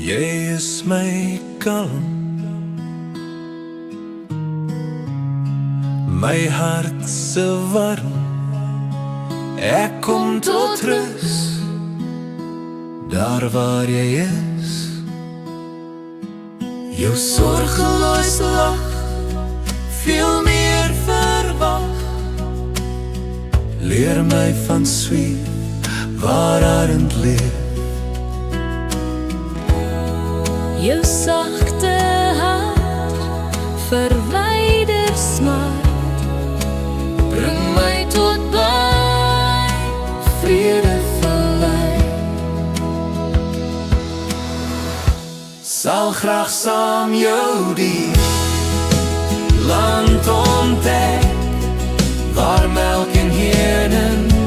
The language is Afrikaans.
Jy is my kalm, my hart se warm. Ek kom tot rus, daar waar jy is. Jou sorgeloos lach, veel meer verwag. Leer my van sweet, waar arend leef. Jou sagte hart, verwyder smart. Bring my tot by vrede vallei. Sal graag saam jou die land ontdek, waar melk en heuning